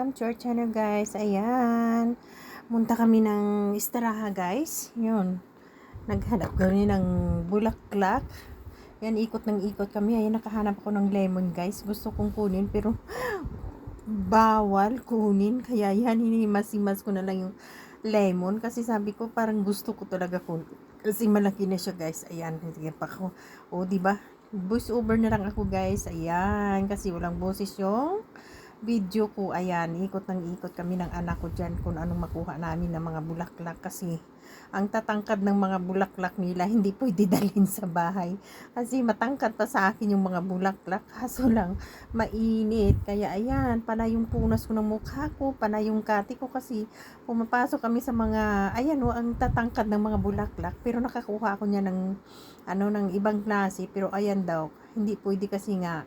welcome to our channel guys. Ayan, munta kami ng Istaraha guys. Yun, naghanap kami ng bulaklak. Yan, ikot ng ikot kami. Ayan, nakahanap ako ng lemon guys. Gusto kong kunin pero bawal kunin. Kaya yan, hinihimas-himas ko na lang yung lemon. Kasi sabi ko parang gusto ko talaga kunin. Kasi malaki na siya guys. Ayan, sige pa ako. O, diba? Voice over na lang ako guys. Ayan, kasi walang boses yung video ko. Ayan, ikot ng ikot kami ng anak ko dyan kung anong makuha namin ng mga bulaklak kasi ang tatangkad ng mga bulaklak nila hindi pwede dalhin sa bahay kasi matangkad pa sa akin yung mga bulaklak, kaso lang mainit. Kaya ayan, panay yung punas ko ng mukha ko, panay yung kati ko kasi pumapasok kami sa mga ayan o, ang tatangkad ng mga bulaklak, pero nakakuha ako niya ng ng ibang klase, pero ayan daw hindi pwede kasi nga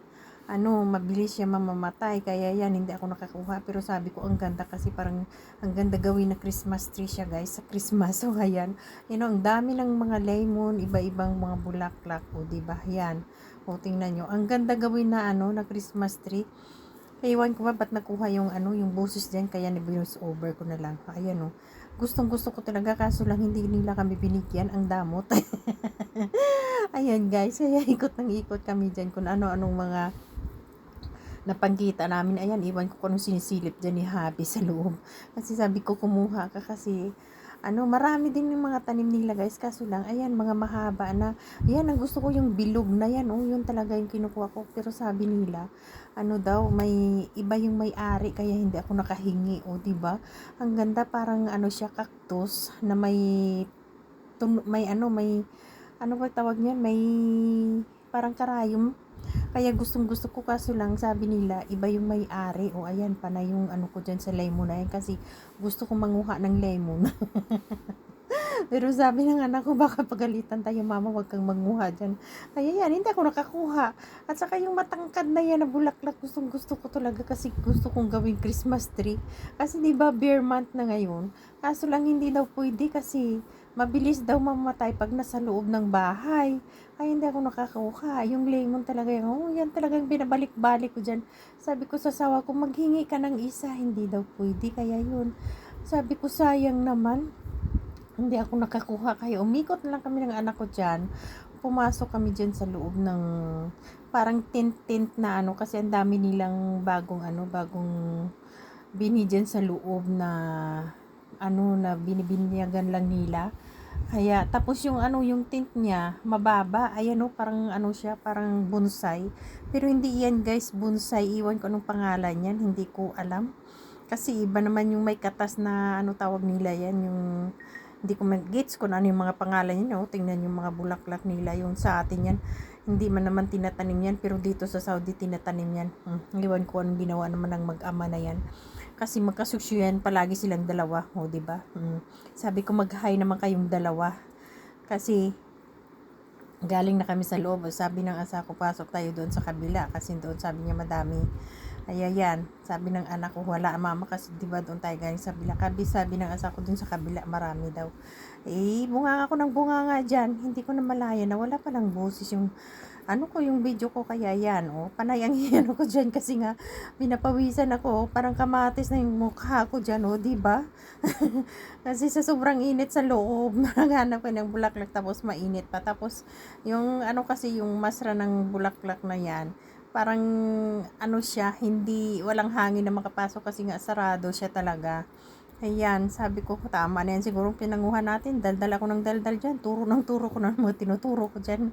mabilis siya mamamatay. Kaya yan, hindi ako nakakuha. Pero sabi ko, ang ganda kasi parang, ang ganda gawin na Christmas tree siya guys, sa Christmas. So, ayan. Ang dami ng mga lemon, iba-ibang mga bulaklak. O, diba? Yan. O, tingnan nyo. Ang ganda gawin na, na Christmas tree. Ewan ko ba, ba't nakuha yung, yung boses dyan, kaya ni-voice over ko na lang. Ayan, o. Gustong gusto ko talaga, kaso lang hindi nila kami binigyan. Ang damot. Ayan, guys. Kaya ikot ng ikot kami dyan kung ano-anong mga napagkita namin. Ayan, iwan ko kung anong sinisilip dyan ni Happy sa loob. Kasi sabi ko, kumuha ka kasi marami din yung mga tanim nila guys. Kaso lang, ayan, mga mahaba na. Ayan, ang gusto ko yung bilog na yan. Yun talaga yung kinukuha ko. Pero sabi nila, daw, may iba yung may-ari kaya hindi ako nakahingi. O, diba? Ang ganda, parang siya, cactus na may ba tawag niyan? May parang karayom. Kaya gustong gusto ko, kaso lang sabi nila iba yung may-ari. O ayan, panay yung ko dyan sa lemon na yan kasi gusto kong manguha ng lemon. Pero sabi ng anak ko, baka pagalitan tayo mama, wag kang manguha dyan. Kaya yan, hindi ako nakakuha. At saka yung matangkad na yan na bulaklak, gustong gusto ko talaga kasi gusto kong gawing Christmas tree. Kasi diba bear month na ngayon, kaso lang hindi daw pwede kasi mabilis daw mamatay pag nasa loob ng bahay. Ay, hindi ako nakakuha. Yung lemon talaga yan talagang binabalik-balik ko dyan. Sabi ko sa sawa ko, maghingi ka ng isa. Hindi daw pwede, kaya yun. Sabi ko, sayang naman. Hindi ako nakakuha, kaya umikot na lang kami ng anak ko dyan. Pumasok kami dyan sa loob ng parang tint-tint na kasi ang dami nilang bagong binigyan sa loob na na binibinyagan lang nila. Kaya tapos yung tint niya mababa, ayan parang siya, parang bonsai. Pero hindi yan guys bonsai, iwan ko anong pangalan yan, hindi ko alam. Kasi iba naman yung may katas na tawag nila yan, yung hindi ko mag-gets kung ano yung mga pangalan niya. Tingnan yung mga bulaklak nila, yung sa atin yan hindi man naman tinatanim yan, pero dito sa Saudi tinatanim yan. Iwan ko anong ginawa naman ng mag-ama na yan. Kasi magkasusyo yan, palagi silang dalawa. Diba? Sabi ko, mag-hi naman kayong dalawa. Kasi, galing na kami sa loob. Sabi ng asa ko, pasok tayo doon sa kabila. Kasi doon, sabi niya, madami. Ayan, sabi ng anak ko, wala mama kasi diba doon tayo galing sa kabila. Sabi ng asa ko, doon sa kabila, marami daw. Bunga ako ng bunga nga dyan. Hindi ko na malaya na wala palang boses yung yung video ko, kaya yan, panay ang ko dyan kasi nga, pinapawisan ako, parang kamatis na yung mukha ko dyan, diba? Kasi sa sobrang init sa loob, naghanap ko ng bulaklak, tapos mainit pa, tapos, yung kasi yung masra ng bulaklak na yan, parang, siya, walang hangin na makapasok kasi nga, sarado siya talaga. Ayan, sabi ko, tama na yan siguro pinanguha natin. Daldal ako ng daldal dyan. Turo ng turo ko na mga tinuturo ko dyan.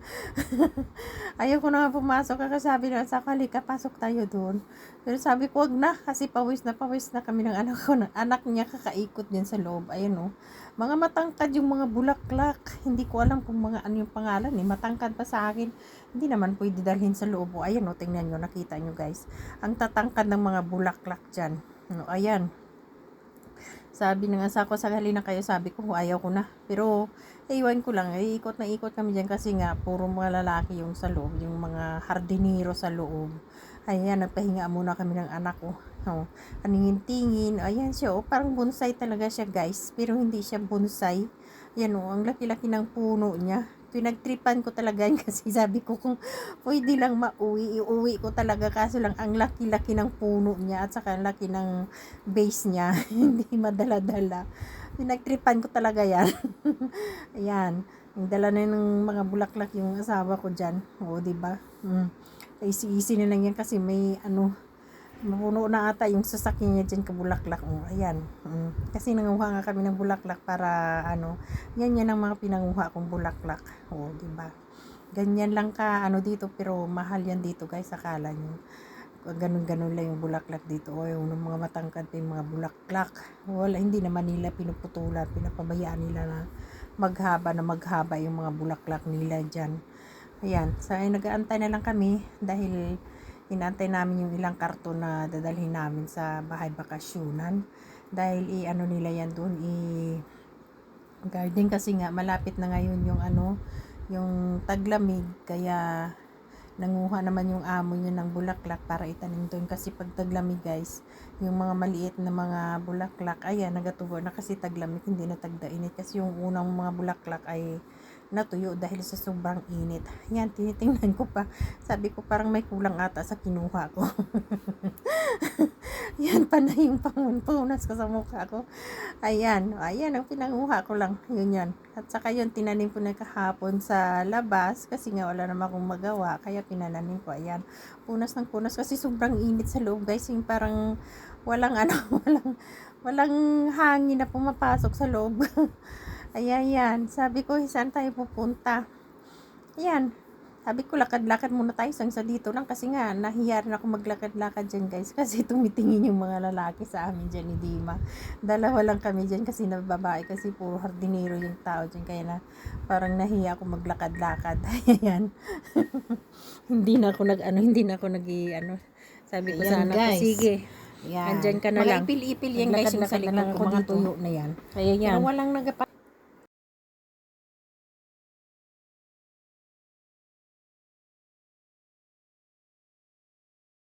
Ayaw ko na nga pumasok. Kasi sabi na, sakali ka, pasok tayo doon. Pero sabi ko, wag na. Kasi pawis na kami ng anak ko. Anak niya kakaikot din sa loob. Ayun mga matangkad yung mga bulaklak. Hindi ko alam kung mga ano yung pangalan. Matangkad pa sa akin. Hindi naman pwede dalhin sa loob. Ayan tingnan nyo. Nakita nyo guys. Ang tatangkad ng mga bulaklak dyan. Ayan. Sabi ng asa ko, sakali na kayo, sabi ko, ayaw ko na. Pero, iwan ko lang, ikot na ikot kami dyan kasi nga, puro mga lalaki yung sa loob, yung mga hardinero sa loob. Ayan, nagpahinga muna kami ng anak ko. Aningin-tingin, ayan siya, parang bonsai talaga siya guys, pero hindi siya bonsai. Ayan ang laki-laki ng puno niya. pinagtripan ko talaga yan kasi sabi ko kung pwede lang mauwi, iuwi ko talaga kaso lang ang laki-laki ng puno niya at saka ang laki ng base niya, hindi madala-dala. Pinagtripan ko talaga yan. Ayan, ang dala na ng mga bulaklak yung asawa ko dyan. Oo, diba? Easy na lang yan kasi may mapuno na ata yung sasakyan niya dyan kabulaklak. Ayan. Kasi nanguha nga kami ng bulaklak para yan ang mga pinanguha kong bulaklak. Diba? Ganyan lang ka dito pero mahal yan dito guys, akala nyo. Ganun-ganun lang yung bulaklak dito. Yung mga matangkad pa yung mga bulaklak. Wala, hindi naman nila pinuputulan, pinapabayaan nila na maghaba yung mga bulaklak nila dyan. Ayan, so ay nag-aantay na lang kami dahil inaantay namin yung ilang karton na dadalhin namin sa bahay bakasyunan dahil nila yan doon garden kasi nga malapit na ngayon yung taglamig kaya nanguha naman yung amo niya ng bulaklak para itanim doon kasi pag taglamig guys yung mga maliit na mga bulaklak ayan nagatubo na kasi taglamig hindi na tagdainit kasi yung unang mga bulaklak ay natuyo dahil sa sobrang init. Yan, tinitingnan ko pa. Sabi ko parang may kulang ata sa kinuha ko. Yan pa na yung pangunas ko sa mukha ko. Ayan ang pinanguha ko lang. Yun yan. At saka yun, tinanim ko na kahapon sa labas kasi nga wala naman akong magawa. Kaya pinananim ko. Ayan, punas ng punas kasi sobrang init sa loob guys. Yung parang walang walang hangin na pumapasok sa loob. Ayan. Sabi ko, saan tayo pupunta? Ayan. Sabi ko, lakad-lakad muna tayo sa dito lang kasi nga, nahiya rin ako maglakad-lakad dyan guys kasi tumitingin yung mga lalaki sa amin dyan ni Dima. Dalawa lang kami dyan kasi nababae kasi puro hardinero yung tao dyan kaya na parang nahiya ako maglakad-lakad. Ayan. hindi na ako sabi ko Ayan, sana guys. ko, sige. Yan. Andyan ka na lang. Mga ipil-ipil yan guys yung sa likod ko mga dito. tuyo na yan. Kaya yan. Pero walang